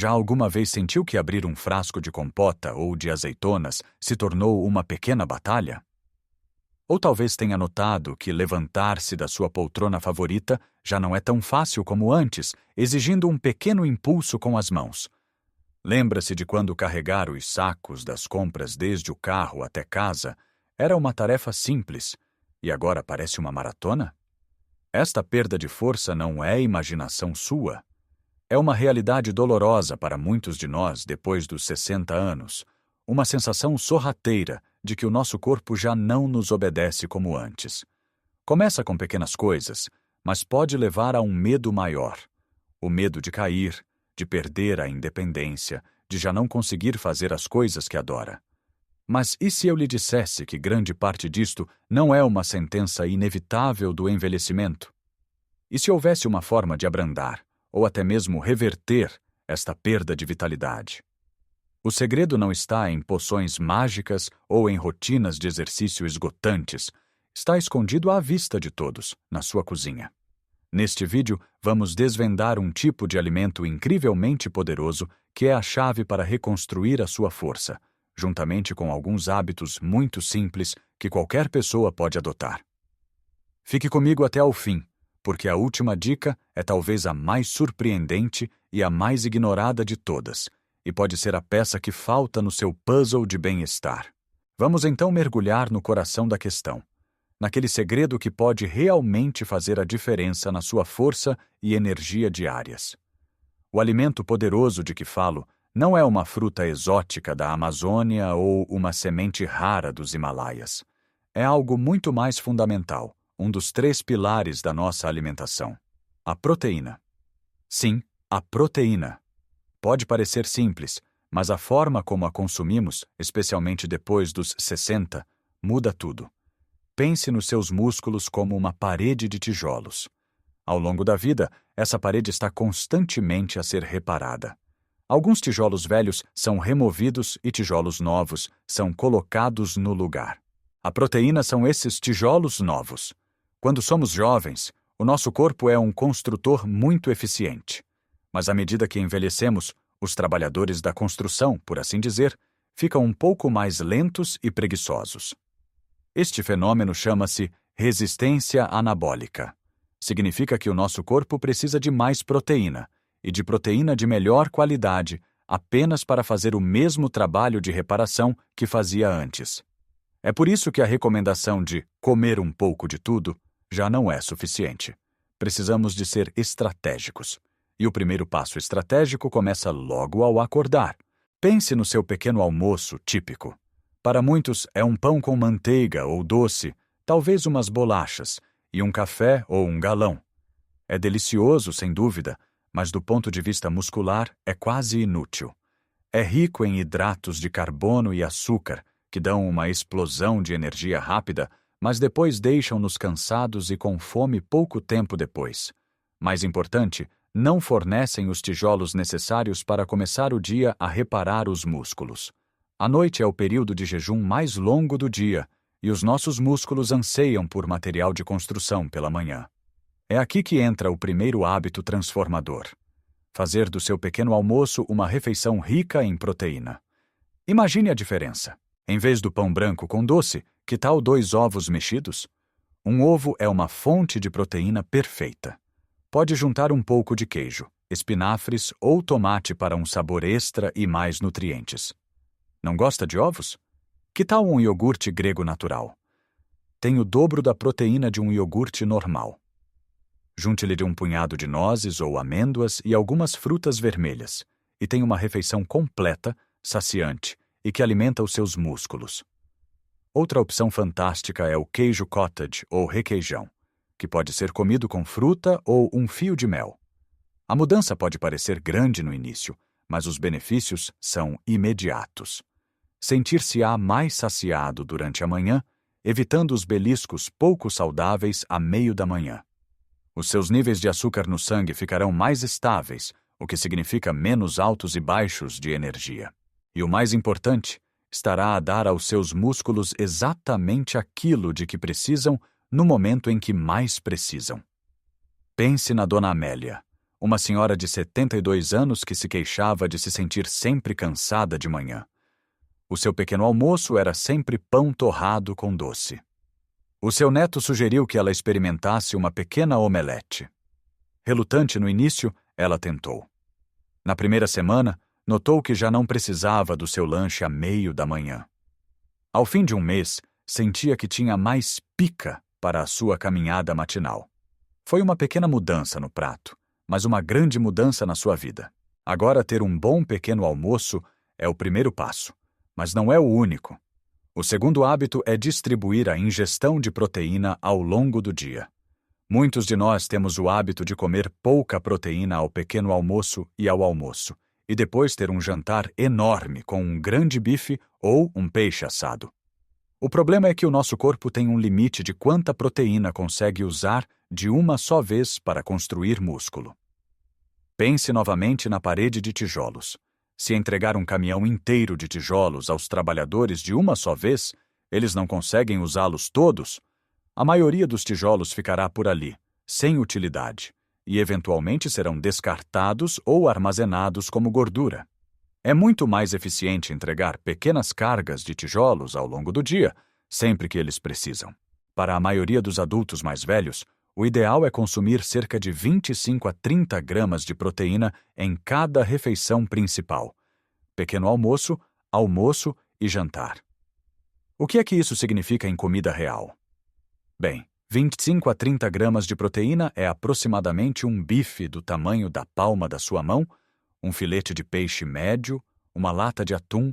Já alguma vez sentiu que abrir um frasco de compota ou de azeitonas se tornou uma pequena batalha? Ou talvez tenha notado que levantar-se da sua poltrona favorita já não é tão fácil como antes, exigindo um pequeno impulso com as mãos. Lembra-se de quando carregar os sacos das compras desde o carro até casa era uma tarefa simples e agora parece uma maratona? Esta perda de força não é imaginação sua. É uma realidade dolorosa para muitos de nós depois dos 60 anos, uma sensação sorrateira de que o nosso corpo já não nos obedece como antes. Começa com pequenas coisas, mas pode levar a um medo maior. O medo de cair, de perder a independência, de já não conseguir fazer as coisas que adora. Mas e se eu lhe dissesse que grande parte disto não é uma sentença inevitável do envelhecimento? E se houvesse uma forma de abrandar, ou até mesmo reverter, esta perda de vitalidade? O segredo não está em poções mágicas ou em rotinas de exercício esgotantes. Está escondido à vista de todos, na sua cozinha. Neste vídeo, vamos desvendar um tipo de alimento incrivelmente poderoso que é a chave para reconstruir a sua força, juntamente com alguns hábitos muito simples que qualquer pessoa pode adotar. Fique comigo até ao fim, porque a última dica é talvez a mais surpreendente e a mais ignorada de todas, e pode ser a peça que falta no seu puzzle de bem-estar. Vamos então mergulhar no coração da questão, naquele segredo que pode realmente fazer a diferença na sua força e energia diárias. O alimento poderoso de que falo não é uma fruta exótica da Amazônia ou uma semente rara dos Himalaias. É algo muito mais fundamental, um dos 3 pilares da nossa alimentação: a proteína. Sim, a proteína. Pode parecer simples, mas a forma como a consumimos, especialmente depois dos 60, muda tudo. Pense nos seus músculos como uma parede de tijolos. Ao longo da vida, essa parede está constantemente a ser reparada. Alguns tijolos velhos são removidos e tijolos novos são colocados no lugar. A proteína são esses tijolos novos. Quando somos jovens, o nosso corpo é um construtor muito eficiente. Mas à medida que envelhecemos, os trabalhadores da construção, por assim dizer, ficam um pouco mais lentos e preguiçosos. Este fenômeno chama-se resistência anabólica. Significa que o nosso corpo precisa de mais proteína, e de proteína de melhor qualidade, apenas para fazer o mesmo trabalho de reparação que fazia antes. É por isso que a recomendação de comer um pouco de tudo já não é suficiente. Precisamos de ser estratégicos. E o primeiro passo estratégico começa logo ao acordar. Pense no seu pequeno almoço típico. Para muitos é um pão com manteiga ou doce, talvez umas bolachas, e um café ou um galão. É delicioso, sem dúvida, mas do ponto de vista muscular é quase inútil. É rico em hidratos de carbono e açúcar, que dão uma explosão de energia rápida, mas depois deixam-nos cansados e com fome pouco tempo depois. Mais importante, não fornecem os tijolos necessários para começar o dia a reparar os músculos. A noite é o período de jejum mais longo do dia, e os nossos músculos anseiam por material de construção pela manhã. É aqui que entra o primeiro hábito transformador: fazer do seu pequeno almoço uma refeição rica em proteína. Imagine a diferença. Em vez do pão branco com doce, que tal 2 ovos mexidos? Um ovo é uma fonte de proteína perfeita. Pode juntar um pouco de queijo, espinafres ou tomate para um sabor extra e mais nutrientes. Não gosta de ovos? Que tal um iogurte grego natural? Tem o dobro da proteína de um iogurte normal. Junte-lhe de um punhado de nozes ou amêndoas e algumas frutas vermelhas, e tem uma refeição completa, saciante e que alimenta os seus músculos. Outra opção fantástica é o queijo cottage ou requeijão, que pode ser comido com fruta ou um fio de mel. A mudança pode parecer grande no início, mas os benefícios são imediatos. Sentir-se-á mais saciado durante a manhã, evitando os beliscos pouco saudáveis a meio da manhã. Os seus níveis de açúcar no sangue ficarão mais estáveis, o que significa menos altos e baixos de energia. E o mais importante, estará a dar aos seus músculos exatamente aquilo de que precisam no momento em que mais precisam. Pense na Dona Amélia, uma senhora de 72 anos que se queixava de se sentir sempre cansada de manhã. O seu pequeno almoço era sempre pão torrado com doce. O seu neto sugeriu que ela experimentasse uma pequena omelete. Relutante no início, ela tentou. Na primeira semana, notou que já não precisava do seu lanche a meio da manhã. Ao fim de um mês, sentia que tinha mais pica para a sua caminhada matinal. Foi uma pequena mudança no prato, mas uma grande mudança na sua vida. Agora, ter um bom pequeno almoço é o primeiro passo, mas não é o único. O segundo hábito é distribuir a ingestão de proteína ao longo do dia. Muitos de nós temos o hábito de comer pouca proteína ao pequeno almoço e ao almoço, e depois ter um jantar enorme com um grande bife ou um peixe assado. O problema é que o nosso corpo tem um limite de quanta proteína consegue usar de uma só vez para construir músculo. Pense novamente na parede de tijolos. Se entregar um caminhão inteiro de tijolos aos trabalhadores de uma só vez, eles não conseguem usá-los todos. A maioria dos tijolos ficará por ali, sem utilidade, e eventualmente serão descartados ou armazenados como gordura. É muito mais eficiente entregar pequenas cargas de tijolos ao longo do dia, sempre que eles precisam. Para a maioria dos adultos mais velhos, o ideal é consumir cerca de 25 a 30 gramas de proteína em cada refeição principal: pequeno almoço, almoço e jantar. O que é que isso significa em comida real? Bem, 25 a 30 gramas de proteína é aproximadamente um bife do tamanho da palma da sua mão, um filete de peixe médio, uma lata de atum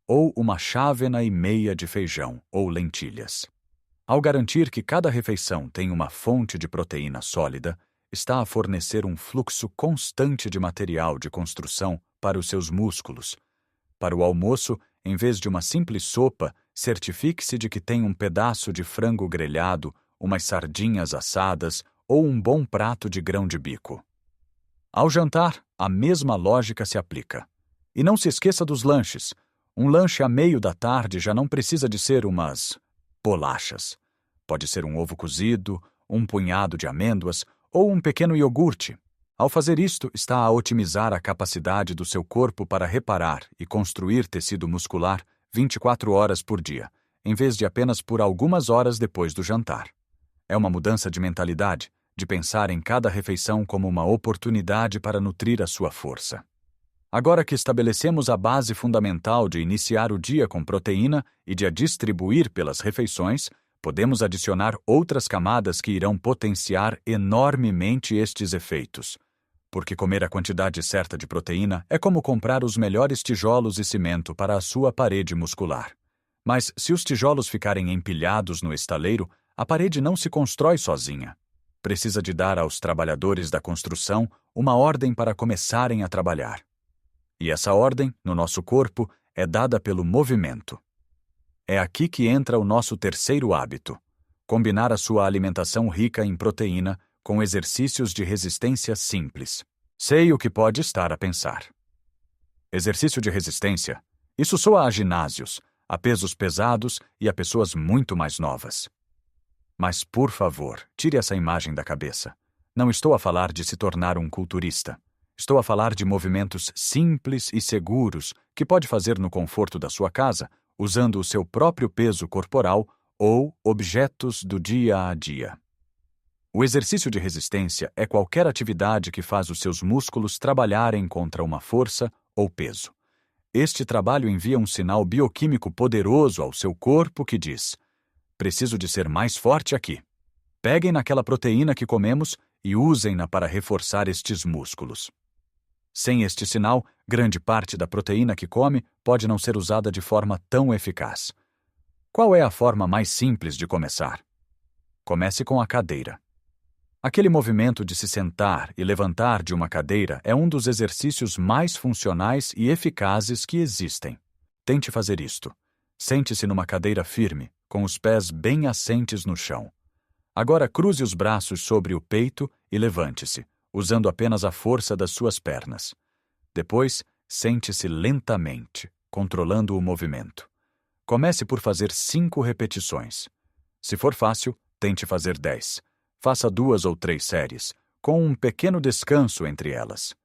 ou uma chávena e meia de feijão ou lentilhas. Ao garantir que cada refeição tem uma fonte de proteína sólida, está a fornecer um fluxo constante de material de construção para os seus músculos. Para o almoço, em vez de uma simples sopa, certifique-se de que tem um pedaço de frango grelhado, umas sardinhas assadas ou um bom prato de grão de bico. Ao jantar, a mesma lógica se aplica. E não se esqueça dos lanches. Um lanche a meio da tarde já não precisa de ser umas bolachas. Pode ser um ovo cozido, um punhado de amêndoas ou um pequeno iogurte. Ao fazer isto, está a otimizar a capacidade do seu corpo para reparar e construir tecido muscular 24 horas por dia, em vez de apenas por algumas horas depois do jantar. É uma mudança de mentalidade, de pensar em cada refeição como uma oportunidade para nutrir a sua força. Agora que estabelecemos a base fundamental de iniciar o dia com proteína e de a distribuir pelas refeições, podemos adicionar outras camadas que irão potenciar enormemente estes efeitos. Porque comer a quantidade certa de proteína é como comprar os melhores tijolos e cimento para a sua parede muscular. Mas se os tijolos ficarem empilhados no estaleiro, a parede não se constrói sozinha. Precisa de dar aos trabalhadores da construção uma ordem para começarem a trabalhar. E essa ordem, no nosso corpo, é dada pelo movimento. É aqui que entra o nosso terceiro hábito: combinar a sua alimentação rica em proteína com exercícios de resistência simples. Sei o que pode estar a pensar. Exercício de resistência? Isso soa a ginásios, a pesos pesados e a pessoas muito mais novas. Mas, por favor, tire essa imagem da cabeça. Não estou a falar de se tornar um culturista. Estou a falar de movimentos simples e seguros que pode fazer no conforto da sua casa, usando o seu próprio peso corporal ou objetos do dia a dia. O exercício de resistência é qualquer atividade que faz os seus músculos trabalharem contra uma força ou peso. Este trabalho envia um sinal bioquímico poderoso ao seu corpo que diz: preciso de ser mais forte aqui. Peguem naquela proteína que comemos e usem-na para reforçar estes músculos. Sem este sinal, grande parte da proteína que come pode não ser usada de forma tão eficaz. Qual é a forma mais simples de começar? Comece com a cadeira. Aquele movimento de se sentar e levantar de uma cadeira é um dos exercícios mais funcionais e eficazes que existem. Tente fazer isto. Sente-se numa cadeira firme, com os pés bem assentes no chão. Agora cruze os braços sobre o peito e levante-se, usando apenas a força das suas pernas. Depois, sente-se lentamente, controlando o movimento. Comece por fazer 5 repetições. Se for fácil, tente fazer 10. Faça 2 ou 3 séries, com um pequeno descanso entre elas.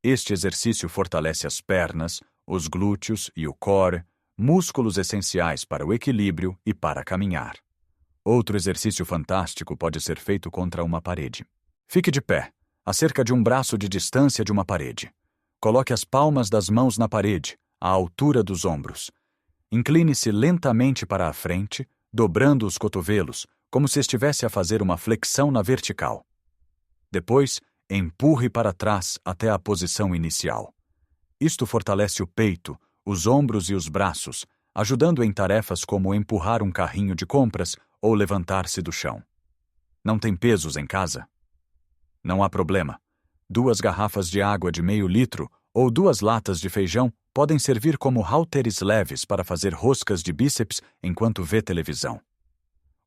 Este exercício fortalece as pernas, os glúteos e o core, músculos essenciais para o equilíbrio e para caminhar. Outro exercício fantástico pode ser feito contra uma parede. Fique de pé, a cerca de um braço de distância de uma parede. Coloque as palmas das mãos na parede, à altura dos ombros. Incline-se lentamente para a frente, dobrando os cotovelos, como se estivesse a fazer uma flexão na vertical. Depois, empurre para trás até a posição inicial. Isto fortalece o peito, os ombros e os braços, ajudando em tarefas como empurrar um carrinho de compras ou levantar-se do chão. Não tem pesos em casa? Não há problema. 2 garrafas de água de meio litro ou 2 latas de feijão podem servir como halteres leves para fazer roscas de bíceps enquanto vê televisão.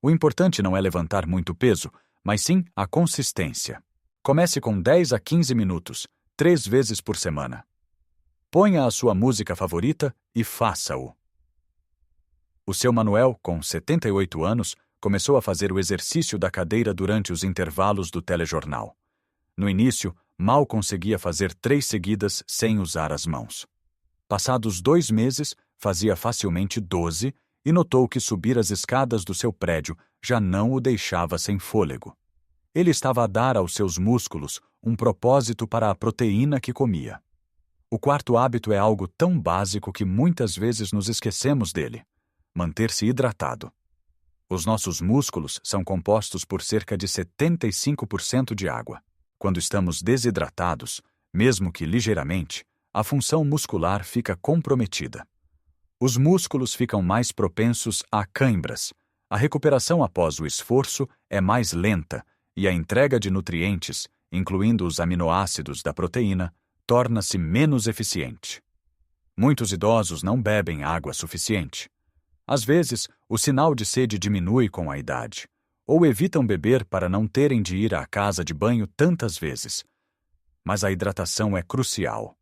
O importante não é levantar muito peso, mas sim a consistência. Comece com 10 a 15 minutos, 3 vezes por semana. Ponha a sua música favorita e faça-o. O seu Manuel, com 78 anos, começou a fazer o exercício da cadeira durante os intervalos do telejornal. No início, mal conseguia fazer 3 seguidas sem usar as mãos. Passados 2 meses, fazia facilmente 12 e notou que subir as escadas do seu prédio já não o deixava sem fôlego. Ele estava a dar aos seus músculos um propósito para a proteína que comia. O quarto hábito é algo tão básico que muitas vezes nos esquecemos dele: manter-se hidratado. Os nossos músculos são compostos por cerca de 75% de água. Quando estamos desidratados, mesmo que ligeiramente, a função muscular fica comprometida. Os músculos ficam mais propensos a cãibras, a recuperação após o esforço é mais lenta e a entrega de nutrientes, incluindo os aminoácidos da proteína, torna-se menos eficiente. Muitos idosos não bebem água suficiente. Às vezes, o sinal de sede diminui com a idade, ou evitam beber para não terem de ir à casa de banho tantas vezes. Mas a hidratação é crucial.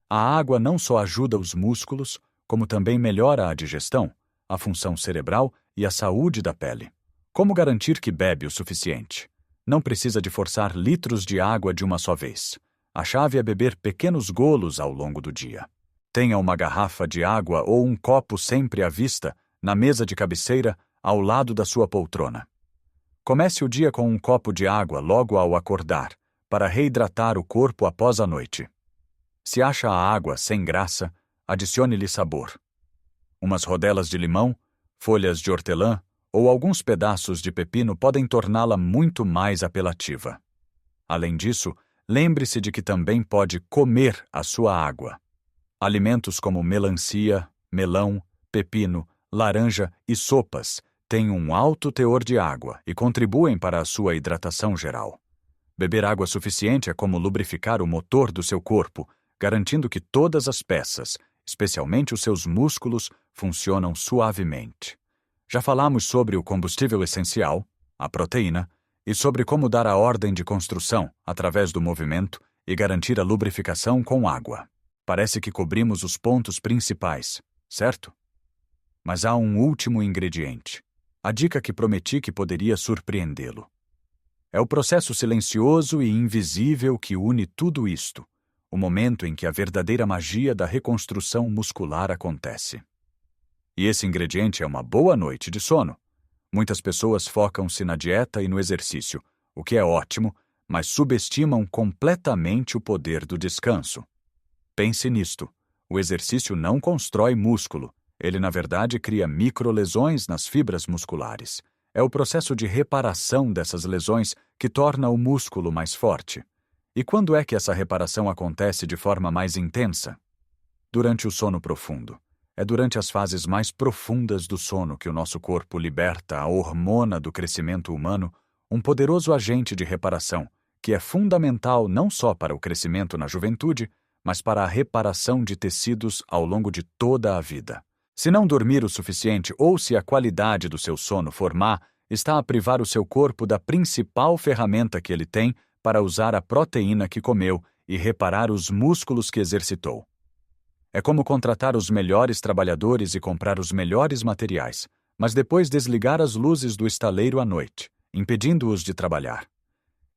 A água não só ajuda os músculos, como também melhora a digestão, a função cerebral e a saúde da pele. Como garantir que bebe o suficiente? Não precisa de forçar litros de água de uma só vez. A chave é beber pequenos golos ao longo do dia. Tenha uma garrafa de água ou um copo sempre à vista, na mesa de cabeceira, ao lado da sua poltrona. Comece o dia com um copo de água logo ao acordar, para reidratar o corpo após a noite. Se acha a água sem graça, adicione-lhe sabor. Umas rodelas de limão, folhas de hortelã ou alguns pedaços de pepino podem torná-la muito mais apelativa. Além disso, lembre-se de que também pode comer a sua água. Alimentos como melancia, melão, pepino, laranja e sopas têm um alto teor de água e contribuem para a sua hidratação geral. Beber água suficiente é como lubrificar o motor do seu corpo, garantindo que todas as peças, especialmente os seus músculos, funcionam suavemente. Já falamos sobre o combustível essencial, a proteína, e sobre como dar a ordem de construção através do movimento e garantir a lubrificação com água. Parece que cobrimos os pontos principais, certo? Mas há um último ingrediente, a dica que prometi que poderia surpreendê-lo. É o processo silencioso e invisível que une tudo isto, o momento em que a verdadeira magia da reconstrução muscular acontece. E esse ingrediente é uma boa noite de sono. Muitas pessoas focam-se na dieta e no exercício, o que é ótimo, mas subestimam completamente o poder do descanso. Pense nisto: o exercício não constrói músculo, ele na verdade cria microlesões nas fibras musculares. É o processo de reparação dessas lesões que torna o músculo mais forte. E quando é que essa reparação acontece de forma mais intensa? Durante o sono profundo. É durante as fases mais profundas do sono que o nosso corpo liberta a hormona do crescimento humano, um poderoso agente de reparação, que é fundamental não só para o crescimento na juventude, mas para a reparação de tecidos ao longo de toda a vida. Se não dormir o suficiente ou se a qualidade do seu sono for má, está a privar o seu corpo da principal ferramenta que ele tem para usar a proteína que comeu e reparar os músculos que exercitou. É como contratar os melhores trabalhadores e comprar os melhores materiais, mas depois desligar as luzes do estaleiro à noite, impedindo-os de trabalhar.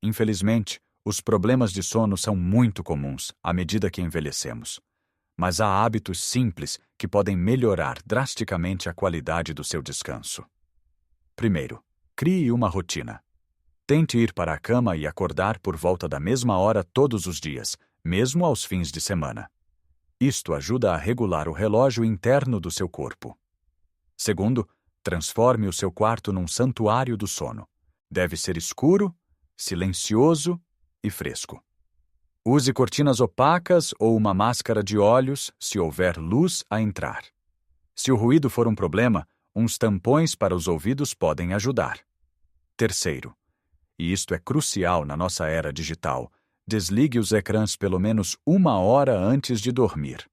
Infelizmente, Os problemas de sono são muito comuns à medida que envelhecemos. Mas há hábitos simples que podem melhorar drasticamente a qualidade do seu descanso. Primeiro, crie uma rotina. Tente ir para a cama e acordar por volta da mesma hora todos os dias, mesmo aos fins de semana. Isto ajuda a regular o relógio interno do seu corpo. Segundo, transforme o seu quarto num santuário do sono. Deve ser escuro, silencioso e fresco. Use cortinas opacas ou uma máscara de olhos se houver luz a entrar. Se o ruído for um problema, uns tampões para os ouvidos podem ajudar. Terceiro, e isto é crucial na nossa era digital, desligue os ecrãs pelo menos 1 hora antes de dormir.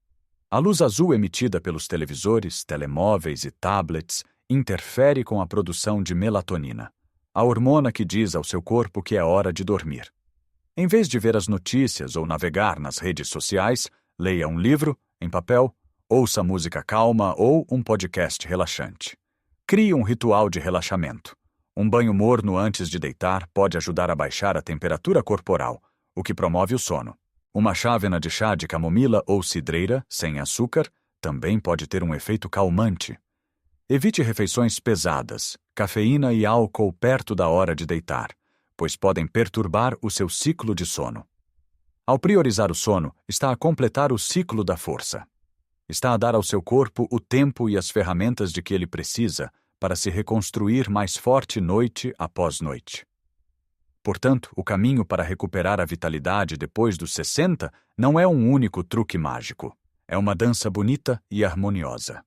A luz azul emitida pelos televisores, telemóveis e tablets interfere com a produção de melatonina, a hormona que diz ao seu corpo que é hora de dormir. Em vez de ver as notícias ou navegar nas redes sociais, leia um livro, em papel, ouça música calma ou um podcast relaxante. Crie um ritual de relaxamento. Um banho morno antes de deitar pode ajudar a baixar a temperatura corporal, o que promove o sono. Uma chávena de chá de camomila ou cidreira, sem açúcar, também pode ter um efeito calmante. Evite refeições pesadas, cafeína e álcool perto da hora de deitar, pois podem perturbar o seu ciclo de sono. Ao priorizar o sono, está a completar o ciclo da força. Está a dar ao seu corpo o tempo e as ferramentas de que ele precisa para se reconstruir mais forte noite após noite. Portanto, o caminho para recuperar a vitalidade depois dos 60 não é um único truque mágico. É uma dança bonita e harmoniosa.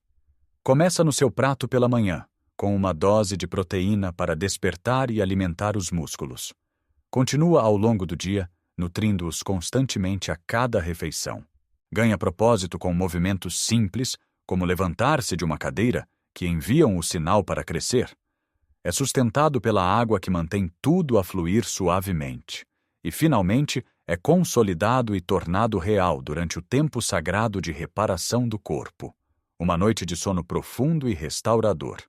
Começa no seu prato pela manhã, com uma dose de proteína para despertar e alimentar os músculos. Continua ao longo do dia, nutrindo-os constantemente a cada refeição. Ganha propósito com movimentos simples, como levantar-se de uma cadeira, que enviam o sinal para crescer. É sustentado pela água que mantém tudo a fluir suavemente. E, finalmente, é consolidado e tornado real durante o tempo sagrado de reparação do corpo. Uma noite de sono profundo e restaurador.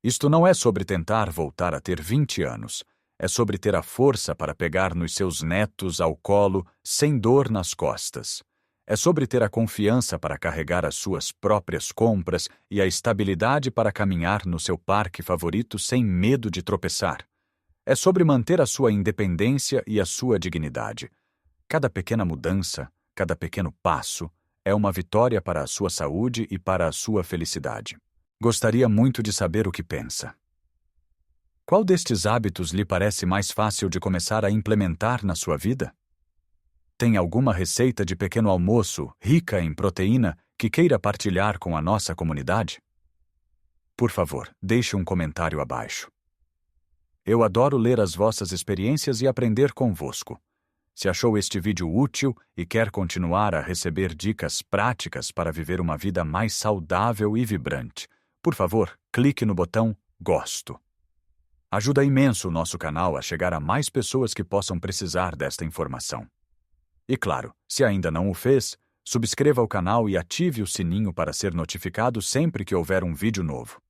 Isto não é sobre tentar voltar a ter 20 anos. É sobre ter a força para pegar nos seus netos ao colo sem dor nas costas. É sobre ter a confiança para carregar as suas próprias compras e a estabilidade para caminhar no seu parque favorito sem medo de tropeçar. É sobre manter a sua independência e a sua dignidade. Cada pequena mudança, cada pequeno passo, é uma vitória para a sua saúde e para a sua felicidade. Gostaria muito de saber o que pensa. Qual destes hábitos lhe parece mais fácil de começar a implementar na sua vida? Tem alguma receita de pequeno almoço rica em proteína que queira partilhar com a nossa comunidade? Por favor, deixe um comentário abaixo. Eu adoro ler as vossas experiências e aprender convosco. Se achou este vídeo útil e quer continuar a receber dicas práticas para viver uma vida mais saudável e vibrante, por favor, clique no botão Gosto. Ajuda imenso o nosso canal a chegar a mais pessoas que possam precisar desta informação. E claro, se ainda não o fez, subscreva o canal e ative o sininho para ser notificado sempre que houver um vídeo novo.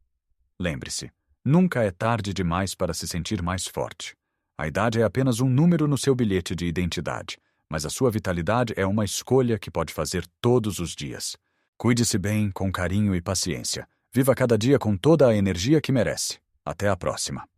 Lembre-se, nunca é tarde demais para se sentir mais forte. A idade é apenas um número no seu bilhete de identidade, mas a sua vitalidade é uma escolha que pode fazer todos os dias. Cuide-se bem, com carinho e paciência. Viva cada dia com toda a energia que merece. Até a próxima.